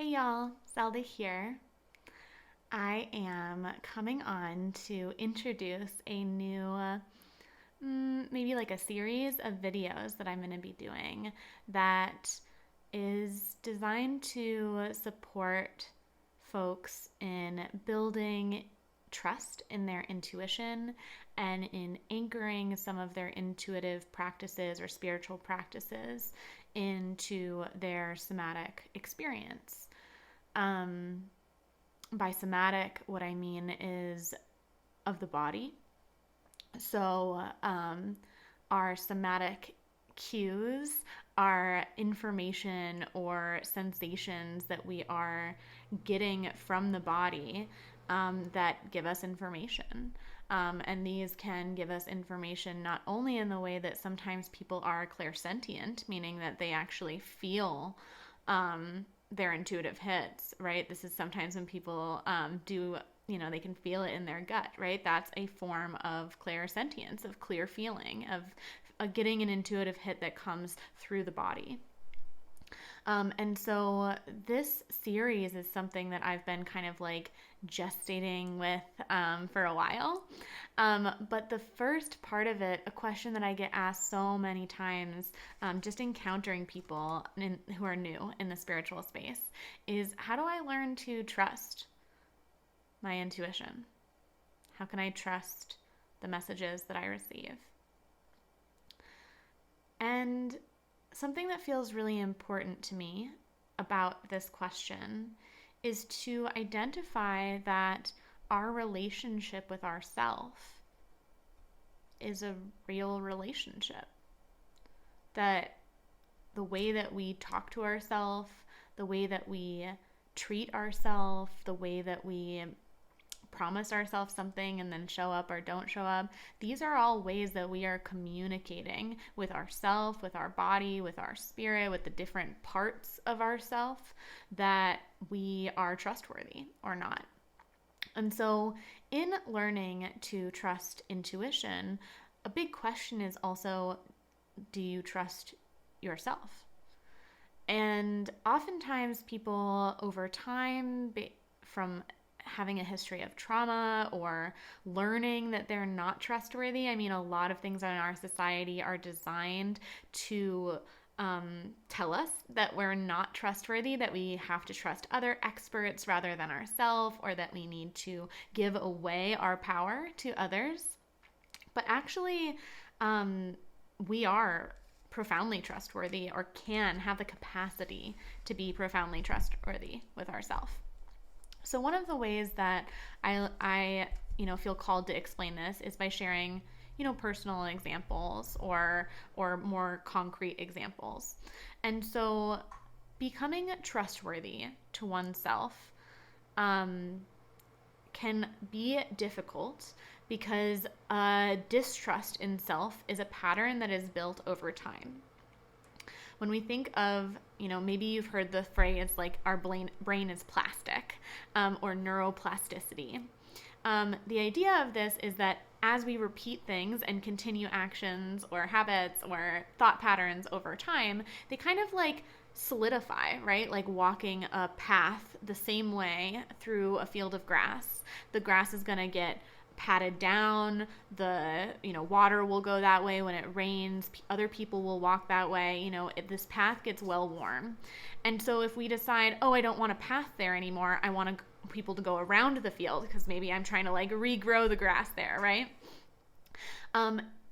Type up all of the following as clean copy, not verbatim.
Hey y'all, Zelda here. I am coming on to introduce a new, maybe like a series of videos that I'm going to be doing that is designed to support folks in building trust in their intuition and in anchoring some of their intuitive practices or spiritual practices into their somatic experience. Um, by somatic, what I mean is of the body. So, our somatic cues are information or sensations that we are getting from the body that give us information. And these can give us information not only in the way that sometimes people are clairsentient, meaning that they actually feel their intuitive hits, right? This is sometimes when people they can feel it in their gut, right? That's a form of clairsentience, of clear feeling, of getting an intuitive hit that comes through the body. And so this series is something that I've been kind of like gestating with for a while. But the first part of it, a question that I get asked so many times, just encountering people who are new in the spiritual space, is how do I learn to trust my intuition? How can I trust the messages that I receive? And something that feels really important to me about this question is to identify that our relationship with ourself is a real relationship. That the way that we talk to ourselves, the way that we treat ourselves, the way that we promise ourselves something and then show up or don't show up. These are all ways that we are communicating with ourself, with our body, with our spirit, with the different parts of ourself that we are trustworthy or not. And so in learning to trust intuition, a big question is also, do you trust yourself? And oftentimes people over time, from having a history of trauma or learning that they're not trustworthy. I mean, a lot of things in our society are designed to tell us that we're not trustworthy, that we have to trust other experts rather than ourselves, or that we need to give away our power to others. But actually, we are profoundly trustworthy, or can have the capacity to be profoundly trustworthy with ourselves. So one of the ways that I feel called to explain this is by sharing personal examples or more concrete examples. And so becoming trustworthy to oneself can be difficult because distrust in self is a pattern that is built over time. When we think of, maybe you've heard the phrase like our brain is plastic, or neuroplasticity. The idea of this is that as we repeat things and continue actions or habits or thought patterns over time, they kind of like solidify, right? Like walking a path the same way through a field of grass. The grass is going to get patted down, the water will go that way when it rains, other people will walk that way, this path gets well worn. And so if we decide, oh, I don't want a path there anymore, I want people to go around the field because maybe I'm trying to like regrow the grass there, right?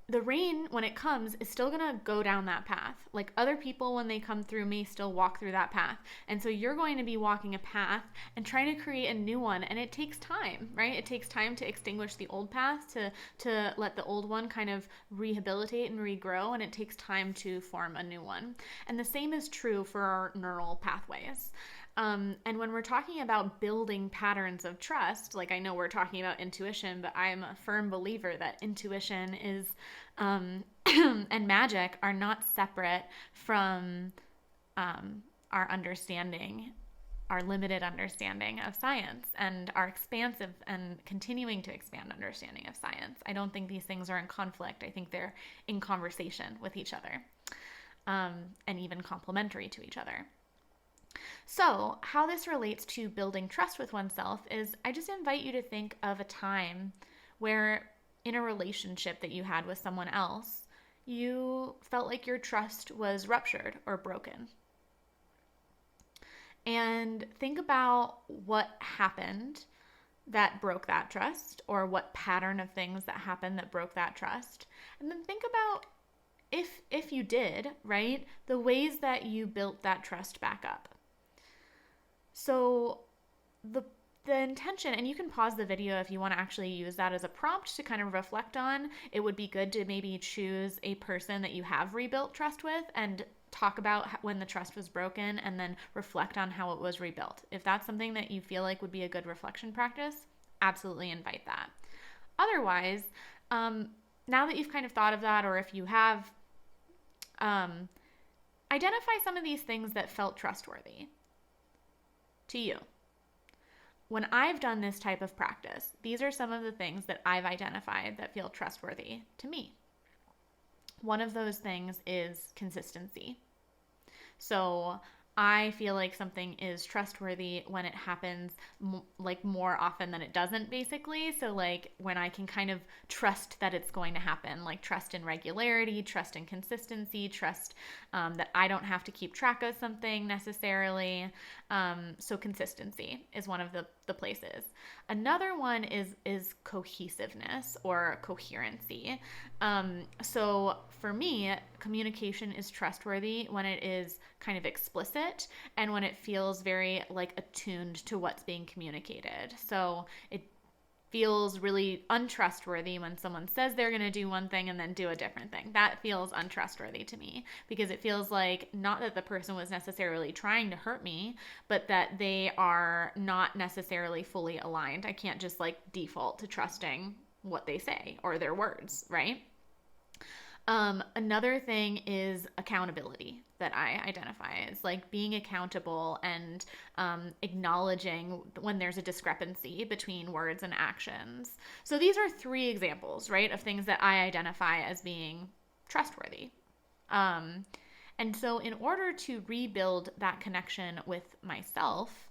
The rain, when it comes, is still going to go down that path. Like other people, when they come through, may still walk through that path. And so you're going to be walking a path and trying to create a new one. And it takes time, right? It takes time to extinguish the old path, to let the old one kind of rehabilitate and regrow. And it takes time to form a new one. And the same is true for our neural pathways. And when we're talking about building patterns of trust, like I know we're talking about intuition, but I'm a firm believer that intuition is and magic are not separate from our understanding, our limited understanding of science, and our expansive and continuing to expand understanding of science. I don't think these things are in conflict. I think they're in conversation with each other, and even complementary to each other. So, how this relates to building trust with oneself is I just invite you to think of a time where, in a relationship that you had with someone else, you felt like your trust was ruptured or broken. And think about what happened that broke that trust, or what pattern of things that happened that broke that trust. And then think about, if you did, right, the ways that you built that trust back up. So the intention, and you can pause the video if you want to actually use that as a prompt to kind of reflect on. It would be good to maybe choose a person that you have rebuilt trust with and talk about when the trust was broken, and then reflect on how it was rebuilt. If that's something that you feel like would be a good reflection practice, absolutely invite that. Otherwise, now that you've kind of thought of that, or if you have, identify some of these things that felt trustworthy to you. When I've done this type of practice, these are some of the things that I've identified that feel trustworthy to me. One of those things is consistency. So I feel like something is trustworthy when it happens like more often than it doesn't, basically. So like when I can kind of trust that it's going to happen, like trust in regularity, trust in consistency, trust that I don't have to keep track of something necessarily. So consistency is one of the places. Another one is cohesiveness or coherency. So for me, communication is trustworthy when it is kind of explicit and when it feels very like attuned to what's being communicated. So it feels really untrustworthy when someone says they're going to do one thing and then do a different thing. That feels untrustworthy to me, because it feels like not that the person was necessarily trying to hurt me, but that they are not necessarily fully aligned. I can't just like default to trusting what they say or their words, right? Another thing is accountability that I identify as like being accountable and acknowledging when there's a discrepancy between words and actions. So these are 3 examples, right, of things that I identify as being trustworthy. And so in order to rebuild that connection with myself,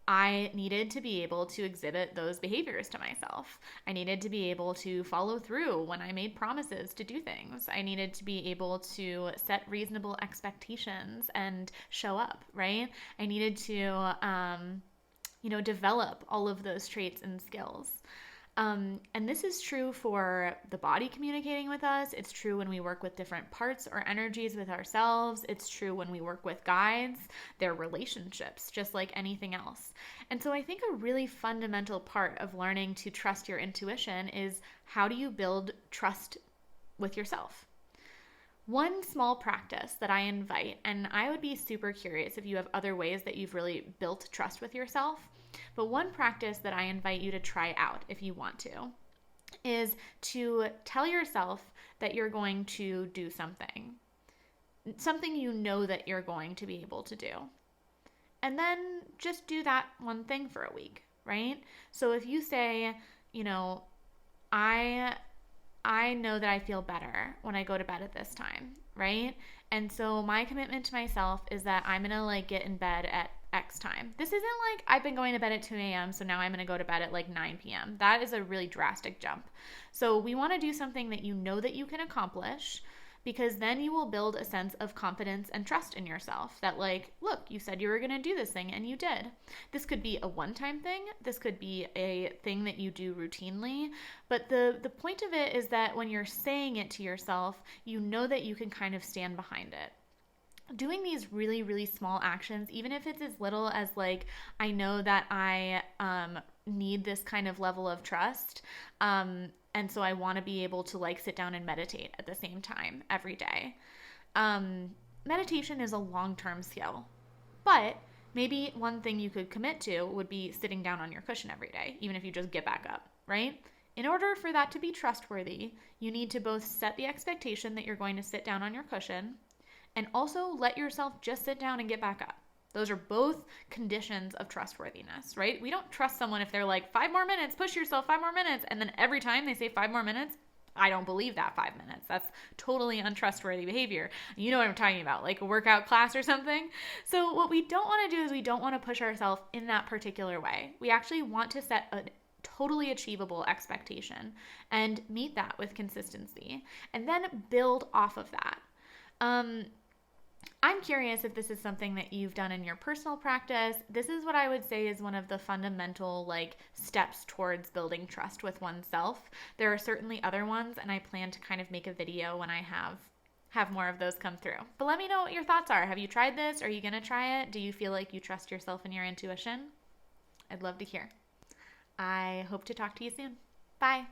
I needed to be able to exhibit those behaviors to myself. I needed to be able to follow through when I made promises to do things. I needed to be able to set reasonable expectations and show up, right? I needed to, develop all of those traits and skills. And this is true for the body communicating with us. It's true when we work with different parts or energies with ourselves. It's true when we work with guides, their relationships, just like anything else. And so I think a really fundamental part of learning to trust your intuition is, how do you build trust with yourself? One small practice that I invite, and I would be super curious if you have other ways that you've really built trust with yourself, but one practice that I invite you to try out if you want to is to tell yourself that you're going to do something you know that you're going to be able to do. And then just do that one thing for a week, right? So if you say, I know that I feel better when I go to bed at this time, right? And so my commitment to myself is that I'm going to like get in bed at X time. This isn't like I've been going to bed at 2 a.m. so now I'm going to go to bed at like 9 p.m. That is a really drastic jump. So we want to do something that you know that you can accomplish, because then you will build a sense of confidence and trust in yourself that like, look, you said you were going to do this thing and you did. This could be a one-time thing. This could be a thing that you do routinely. But the point of it is that when you're saying it to yourself, you know that you can kind of stand behind it. Doing these really, really small actions, even if it's as little as like, I know that I need this kind of level of trust. And so I want to be able to like sit down and meditate at the same time every day. Meditation is a long-term skill, but maybe one thing you could commit to would be sitting down on your cushion every day, even if you just get back up, right? In order for that to be trustworthy, you need to both set the expectation that you're going to sit down on your cushion and also let yourself just sit down and get back up. Those are both conditions of trustworthiness, right? We don't trust someone if they're like, 5 more minutes, push yourself 5 more minutes. And then every time they say 5 more minutes, I don't believe that 5 minutes. That's totally untrustworthy behavior. You know what I'm talking about, like a workout class or something. So what we don't want to do is we don't want to push ourselves in that particular way. We actually want to set a totally achievable expectation and meet that with consistency and then build off of that. I'm curious if this is something that you've done in your personal practice. This is what I would say is one of the fundamental steps towards building trust with oneself. There are certainly other ones, and I plan to kind of make a video when I have more of those come through. But let me know what your thoughts are. Have you tried this? Are you going to try it? Do you feel like you trust yourself and your intuition? I'd love to hear. I hope to talk to you soon. Bye.